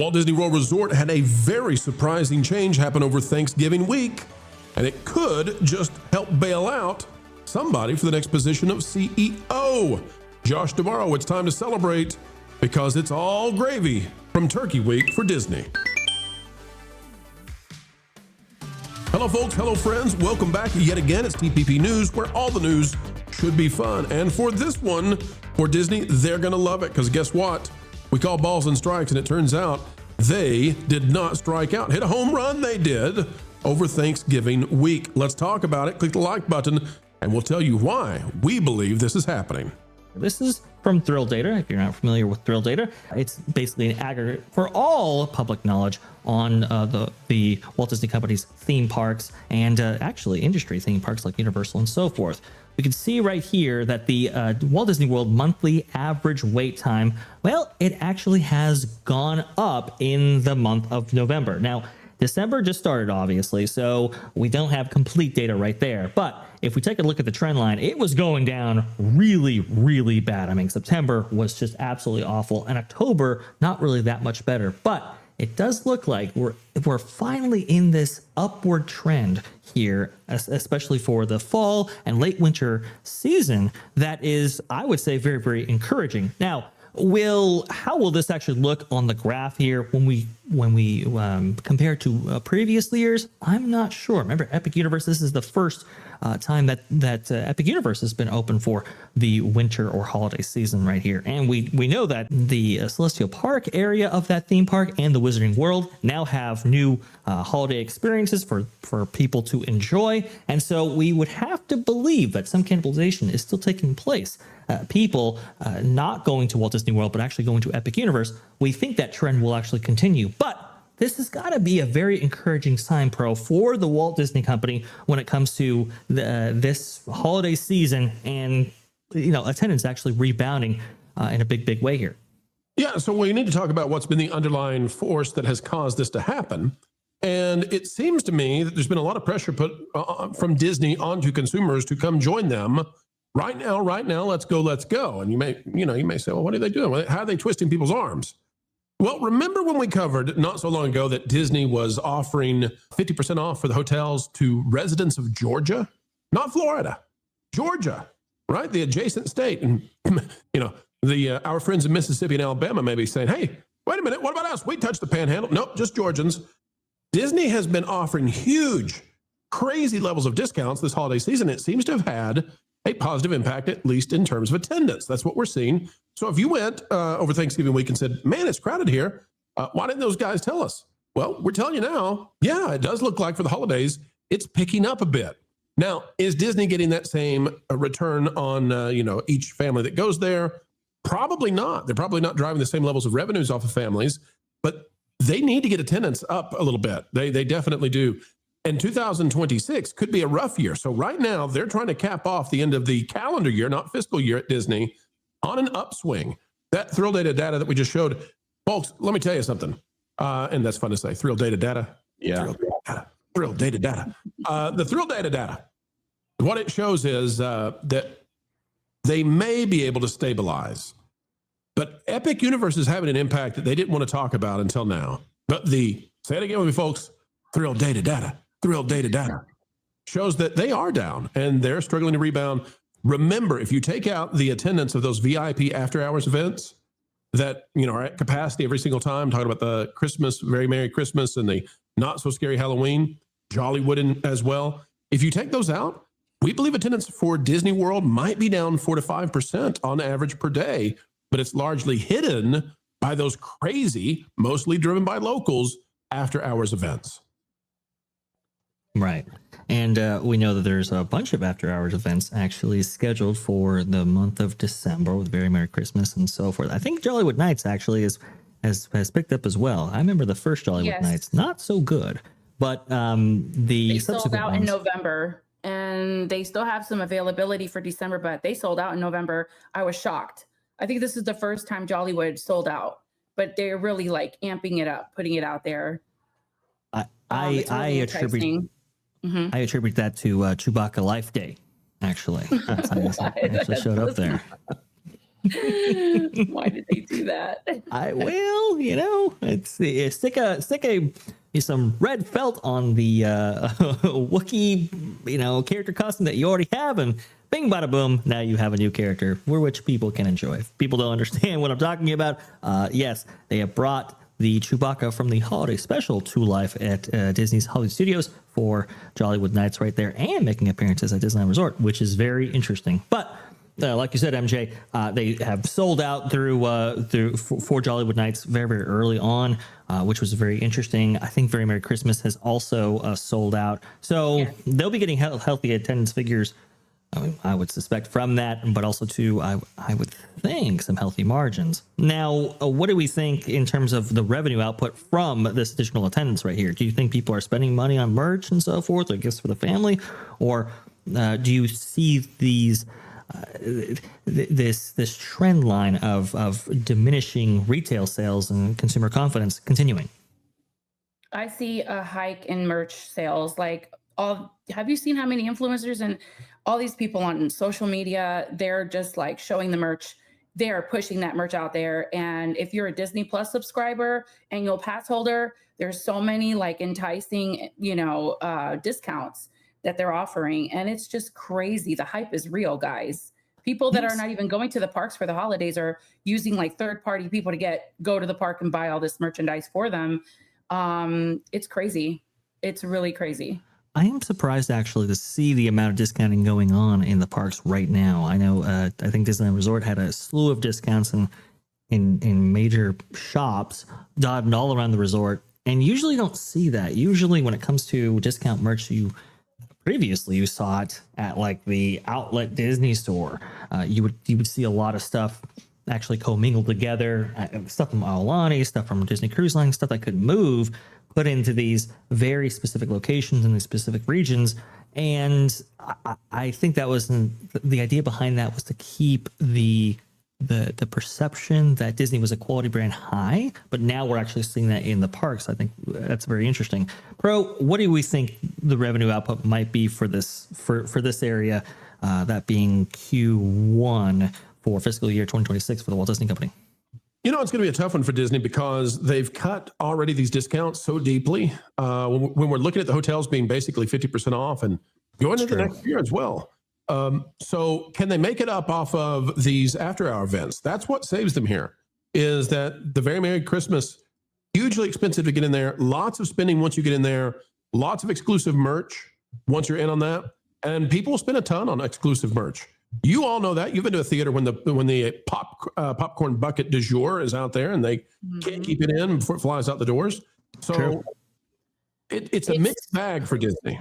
Walt Disney World Resort had a very surprising change happen over Thanksgiving week, and it could just help bail out somebody for the next position of CEO. Josh, tomorrow it's time to celebrate because it's all gravy from Turkey Week for Disney. Hello, folks. Hello, friends. Welcome back yet again. It's TPP News, where all the news should be fun. And for this one, for Disney, they're going to love it because guess what? We call balls and strikes, and it turns out they did not strike out. Hit a home run, they did, over Thanksgiving week. Let's talk about it. Click the like button, and we'll tell you why we believe this is happening. This is from Thrill Data. If you're not familiar with Thrill Data, it's basically an aggregate for all public knowledge on the Walt Disney Company's theme parks and actually industry theme parks like Universal and so forth. We can see right here that the Walt Disney World monthly average wait time, well, it actually has gone up in the month of November. Now, December just started, obviously, so we don't have complete data right there. But if we take a look at the trend line, it was going down really, really bad. I mean, September was just absolutely awful, and October, not really that much better. But it does look like we're finally in this upward trend here, especially for the fall and late winter season. That is, I would say, very, very encouraging. Now, how will this actually look on the graph here when we compare to previous years? I'm not sure. Remember, Epic Universe, this is the first time that Epic Universe has been open for the winter or holiday season right here. And we know that the Celestial Park area of that theme park and the Wizarding World now have new holiday experiences for people to enjoy. And so we would have to believe that some cannibalization is still taking place. People not going to Walt Disney World, but actually going to Epic Universe. We think that trend will actually continue. But this has got to be a very encouraging sign, Pro, for the Walt Disney Company when it comes to this holiday season and, attendance actually rebounding in a big, big way here. Yeah, so we need to talk about what's been the underlying force that has caused this to happen. And it seems to me that there's been a lot of pressure put from Disney onto consumers to come join them. Right now, let's go. And you may say, well, what are they doing? How are they twisting people's arms? Well, remember when we covered not so long ago that Disney was offering 50% off for the hotels to residents of Georgia? Not Florida, Georgia, right? The adjacent state. And, our friends in Mississippi and Alabama may be saying, hey, wait a minute, what about us? We touched the panhandle. Nope, just Georgians. Disney has been offering huge, crazy levels of discounts this holiday season. It seems to have had a positive impact, at least in terms of attendance. That's what we're seeing. So if you went over Thanksgiving week and said, man, it's crowded here, why didn't those guys tell us? Well, we're telling you now, yeah, it does look like for the holidays, it's picking up a bit. Now, is Disney getting that same return on, each family that goes there? Probably not. They're probably not driving the same levels of revenues off of families, but they need to get attendance up a little bit. They definitely do. And 2026 could be a rough year. So right now, they're trying to cap off the end of the calendar year, not fiscal year at Disney, on an upswing. That Thrill Data data that we just showed, folks, let me tell you something. And that's fun to say, Thrill Data data. Yeah. Thrill Data data. The Thrill Data data, what it shows is that they may be able to stabilize. But Epic Universe is having an impact that they didn't want to talk about until now. But say it again with me, folks, Thrill Data data shows that they are down and they're struggling to rebound. Remember, if you take out the attendance of those VIP after hours events that, are at capacity every single time, talking about the Christmas, Very Merry Christmas and the Not So Scary Halloween, Jollywood as well. If you take those out, we believe attendance for Disney World might be down 4 to 5% on average per day, but it's largely hidden by those crazy, mostly driven by locals, after hours events. Right. And we know that there's a bunch of after hours events actually scheduled for the month of December with Very Merry Christmas and so forth. I think Jollywood Nights actually has picked up as well. I remember the first Jollywood Nights, not so good, but they sold out in November and they still have some availability for December, but they sold out in November. I was shocked. I think this is the first time Jollywood sold out, but they're really like amping it up, putting it out there. I attribute that to Chewbacca Life Day, actually. That's how it actually showed up there. Why did they do that? I will, stick some red felt on the Wookiee, character costume that you already have, and bing, bada, boom, now you have a new character for which people can enjoy. If people don't understand what I'm talking about, yes, they have brought the Chewbacca from the holiday special to life at Disney's Hollywood Studios for Jollywood Nights right there, and making appearances at Disneyland Resort, which is very interesting. But like you said, MJ, they have sold out through for Jollywood Nights very, very early on, which was very interesting. I think Very Merry Christmas has also sold out. So they'll be getting healthy attendance figures, I would suspect, from that, but also too, I would think, some healthy margins. Now, what do we think in terms of the revenue output from this additional attendance right here? Do you think people are spending money on merch and so forth, or gifts for the family, or do you see these this trend line of diminishing retail sales and consumer confidence continuing? I see a hike in merch sales. Have you seen how many influencers and all these people on social media, they're just like showing the merch. They're pushing that merch out there. And if you're a Disney Plus subscriber, annual pass holder, there's so many like enticing, discounts that they're offering. And it's just crazy. The hype is real, guys. People that are not even going to the parks for the holidays are using like third-party people to go to the park and buy all this merchandise for them. It's crazy. It's really crazy. I am surprised actually to see the amount of discounting going on in the parks right now. I know, I think Disneyland Resort had a slew of discounts in major shops dotted all around the resort, and usually don't see that. Usually when it comes to discount merch, previously you saw it at like the outlet Disney store. You would see a lot of stuff actually commingled together, stuff from Aulani, stuff from Disney Cruise Line, stuff that could move, put into these very specific locations in these specific regions. And I think that was the idea behind that, was to keep the perception that Disney was a quality brand high, but now we're actually seeing that in the parks. I think that's very interesting. Pro, what do we think the revenue output might be for this area, that being Q1 for fiscal year 2026 for the Walt Disney Company? It's going to be a tough one for Disney because they've cut already these discounts so deeply. When we're looking at the hotels being basically 50% off and going into the next year as well. So can they make it up off of these after-hour events? That's what saves them here, is that the Very Merry Christmas, hugely expensive to get in there, lots of spending once you get in there, lots of exclusive merch once you're in on that, and people spend a ton on exclusive merch. You all know that. You've been to a theater when the popcorn bucket du jour is out there and they can't keep it in before it flies out the doors. So it's a mixed bag for Disney.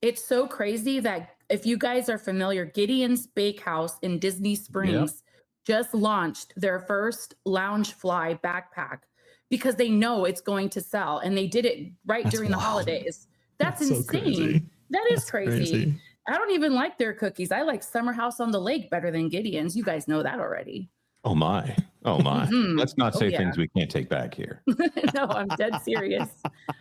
It's so crazy that if you guys are familiar, Gideon's Bakehouse in Disney Springs just launched their first Loungefly backpack because they know it's going to sell, and they did it during the holidays. That's insane. So that is crazy. I don't even like their cookies. I like Summer House on the Lake better than Gideon's. You guys know that already. Oh my. Let's not say things we can't take back here. No, I'm dead serious.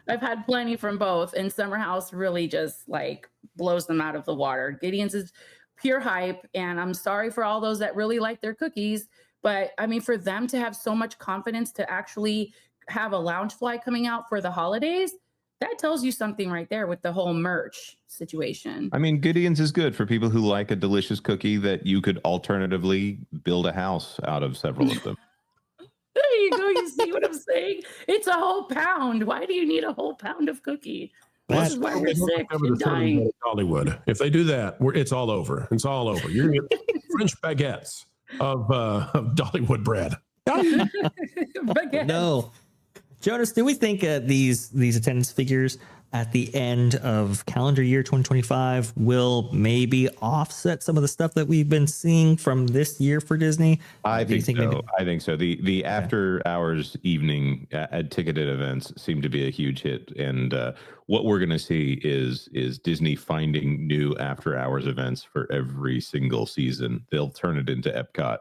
I've had plenty from both, and Summer House really just like blows them out of the water. Gideon's is pure hype, and I'm sorry for all those that really like their cookies, but I mean, for them to have so much confidence to actually have a Loungefly coming out for the holidays, that tells you something right there with the whole merch situation. I mean, Gideon's is good for people who like a delicious cookie that you could alternatively build a house out of several of them. There you go. You see what I'm saying? It's a whole pound. Why do you need a whole pound of cookie? This is why we're sick and dying. Hollywood. If they do that, it's all over. It's all over. You're going to get French baguettes of Dollywood bread. Baguettes. No. Jonas, do we think these attendance figures at the end of calendar year 2025 will maybe offset some of the stuff that we've been seeing from this year for Disney? I think so. I think so. The after hours evening ticketed events seem to be a huge hit, and what we're going to see is Disney finding new after hours events for every single season. They'll turn it into Epcot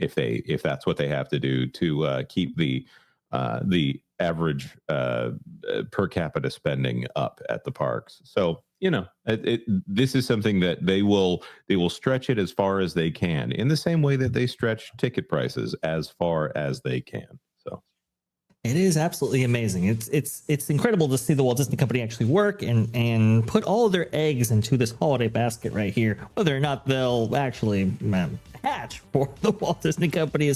if that's what they have to do to keep the average per capita spending up at the parks. So, this is something that they will stretch it as far as they can, in the same way that they stretch ticket prices as far as they can. So it is absolutely amazing. It's incredible to see the Walt Disney Company actually work and put all of their eggs into this holiday basket right here. Whether or not they'll actually hatch for the Walt Disney Company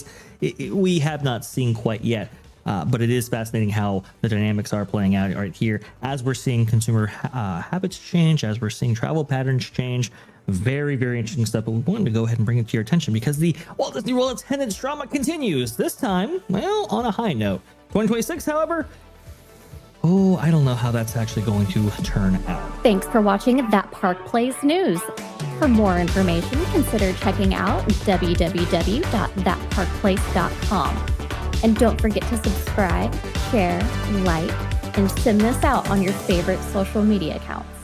we have not seen quite yet. But it is fascinating how the dynamics are playing out right here as we're seeing consumer habits change, as we're seeing travel patterns change. Very, very interesting stuff. But we wanted to go ahead and bring it to your attention because the Walt Disney World attendance drama continues. This time, well, on a high note. 2026, however, I don't know how that's actually going to turn out. Thanks for watching That Park Plays News. For more information, consider checking out www.thatparkplace.com. And don't forget to subscribe, share, like, and send this out on your favorite social media accounts.